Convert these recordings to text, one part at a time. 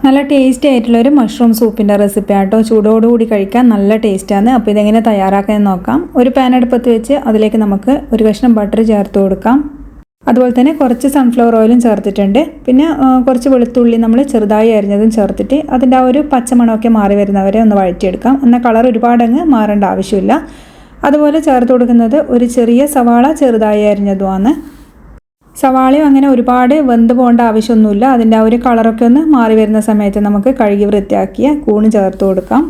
നല്ല ടേസ്റ്റി ആയിട്ടുള്ളൊരു mushroom സൂപ്പിൻ്റെ recipe ആട്ടോ. ചൂടോടുകൂടി കഴിക്കാൻ നല്ല ടേസ്റ്റാണ്. അപ്പോൾ ഇതെങ്ങനെ തയ്യാറാക്കാൻ നോക്കാം. ഒരു പാൻ അടുപ്പത്ത് വെച്ച് അതിലേക്ക് നമുക്ക് ഒരു കഷ്ണം ബട്ടർ ചേർത്ത് കൊടുക്കാം. അതുപോലെ തന്നെ കുറച്ച് സൺഫ്ലവർ ഓയിലും ചേർത്തിട്ടുണ്ട്. പിന്നെ കുറച്ച് വെളുത്തുള്ളി നമ്മൾ ചെറുതായി അരിഞ്ഞതും ചേർത്തിട്ട് അതിൻ്റെ ആ ഒരു പച്ചമണമൊക്കെ മാറി വരുന്നവരെ ഒന്ന് വഴറ്റിയെടുക്കാം. എന്നാൽ കളർ ഒരുപാടങ്ങ് മാറേണ്ട ആവശ്യമില്ല. അതുപോലെ ചേർത്ത് കൊടുക്കുന്നത് ഒരു ചെറിയ സവാള ചെറുതായി അരിഞ്ഞതുമാണ്. സവാളയും അങ്ങനെ ഒരുപാട് വെന്ത് പോകേണ്ട ആവശ്യമൊന്നുമില്ല. അതിൻ്റെ ആ ഒരു കളറൊക്കെ ഒന്ന് മാറി വരുന്ന സമയത്ത് നമുക്ക് കഴുകി വൃത്തിയാക്കിയ കൂണ് ചേർത്ത് കൊടുക്കാം.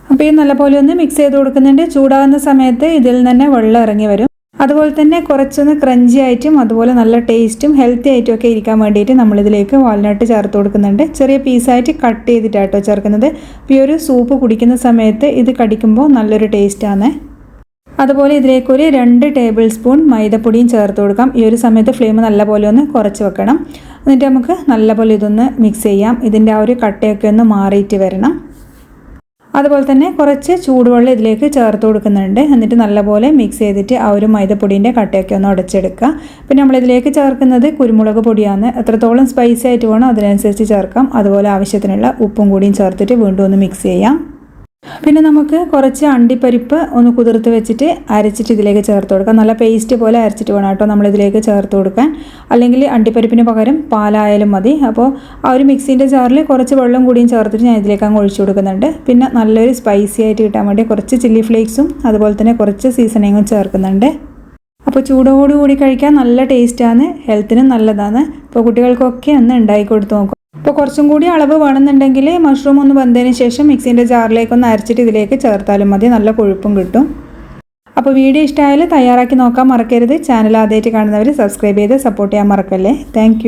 അപ്പോൾ ഈ നല്ലപോലെ ഒന്ന് മിക്സ് ചെയ്ത് കൊടുക്കുന്നുണ്ട്. ചൂടാകുന്ന സമയത്ത് ഇതിൽ തന്നെ വെള്ളം ഇറങ്ങി വരും. അതുപോലെ തന്നെ കുറച്ചൊന്ന് ക്രഞ്ചി ആയിട്ടും അതുപോലെ നല്ല ടേസ്റ്റും ഹെൽത്തി ആയിട്ടും ഒക്കെ ഇരിക്കാൻ വേണ്ടിയിട്ട് നമ്മളിതിലേക്ക് വാൾനട്ട് ചേർത്ത് കൊടുക്കുന്നുണ്ട്. ചെറിയ പീസായിട്ട് കട്ട് ചെയ്തിട്ടാട്ടോ ചേർക്കുന്നത്. അപ്പോൾ ഈ ഒരു സൂപ്പ് കുടിക്കുന്ന സമയത്ത് ഇത് കടിക്കുമ്പോൾ നല്ലൊരു ടേസ്റ്റാണ്. അതുപോലെ ഇതിലേക്കൊരു 2 ടേബിൾ സ്പൂൺ മൈദപ്പൊടിയും ചേർത്ത് കൊടുക്കാം. ഈ ഒരു സമയത്ത് ഫ്ലെയിം നല്ലപോലെ ഒന്ന് കുറച്ച് വെക്കണം. എന്നിട്ട് നമുക്ക് നല്ലപോലെ ഇതൊന്ന് മിക്സ് ചെയ്യാം. ഇതിൻ്റെ ആ ഒരു കട്ടയൊക്കെ ഒന്ന് മാറിയിട്ട് വരണം. അതുപോലെ തന്നെ കുറച്ച് ചൂടുവെള്ളം ഇതിലേക്ക് ചേർത്ത് കൊടുക്കുന്നുണ്ട്. എന്നിട്ട് നല്ലപോലെ മിക്സ് ചെയ്തിട്ട് ആ ഒരു മൈദപ്പൊടിൻ്റെ കട്ടയൊക്കെ ഒന്ന് ഉടച്ചെടുക്കുക. പിന്നെ നമ്മളിതിലേക്ക് ചേർക്കുന്നത് കുരുമുളക് പൊടിയാണ്. എത്രത്തോളം സ്പൈസി ആയിട്ട് വേണം അതിനനുസരിച്ച് ചേർക്കാം. അതുപോലെ ആവശ്യത്തിനുള്ള ഉപ്പും കൂടിയും ചേർത്തിട്ട് വീണ്ടും ഒന്ന് മിക്സ് ചെയ്യാം. പിന്നെ നമുക്ക് കുറച്ച് അണ്ടിപ്പരിപ്പ് ഒന്ന് കുതിർത്ത് വെച്ചിട്ട് അരച്ചിട്ട് ഇതിലേക്ക് ചേർത്ത് കൊടുക്കാം. നല്ല പേസ്റ്റ് പോലെ അരച്ചിട്ട് വേണം കേട്ടോ നമ്മളിതിലേക്ക് ചേർത്ത് കൊടുക്കാൻ. അല്ലെങ്കിൽ അണ്ടിപ്പരിപ്പിന് പകരം പാലായാലും മതി. അപ്പോൾ ആ ഒരു മിക്സിൻ്റെ ജാറിൽ കുറച്ച് വെള്ളം കൂടിയും ചേർത്തിട്ട് ഞാൻ ഇതിലേക്ക് അങ്ങ് ഒഴിച്ചു കൊടുക്കുന്നുണ്ട്. പിന്നെ നല്ലൊരു സ്പൈസി ആയിട്ട് കിട്ടാൻ വേണ്ടി കുറച്ച് ചില്ലി ഫ്ലേക്സും അതുപോലെ തന്നെ കുറച്ച് സീസണിങ്ങും ചേർക്കുന്നുണ്ട്. അപ്പോൾ ചൂടോടുകൂടി കഴിക്കാൻ നല്ല ടേസ്റ്റാണ്, ഹെൽത്തിനും നല്ലതാണ്. അപ്പോൾ കുട്ടികൾക്കൊക്കെ ഒന്ന് ഉണ്ടാക്കി കൊടുത്ത് നോക്കും. അപ്പോൾ കുറച്ചും കൂടി അളവ് വേണമെന്നുണ്ടെങ്കിൽ മഷ്റൂം ഒന്ന് വെന്തതിന് ശേഷം മിക്സിൻ്റെ ജാറിലേക്ക് ഒന്ന് അരച്ചിട്ട് ഇതിലേക്ക് ചേർത്താലും മതി. നല്ല കൊഴുപ്പും കിട്ടും. അപ്പോൾ വീഡിയോ ഇഷ്ടമായാൽ തയ്യാറാക്കി നോക്കാൻ മറക്കരുത്. ചാനൽ ആദ്യമായിട്ട് കാണുന്നവർ സബ്സ്ക്രൈബ് ചെയ്ത് സപ്പോർട്ട് ചെയ്യാൻ മറക്കല്ലേ. താങ്ക്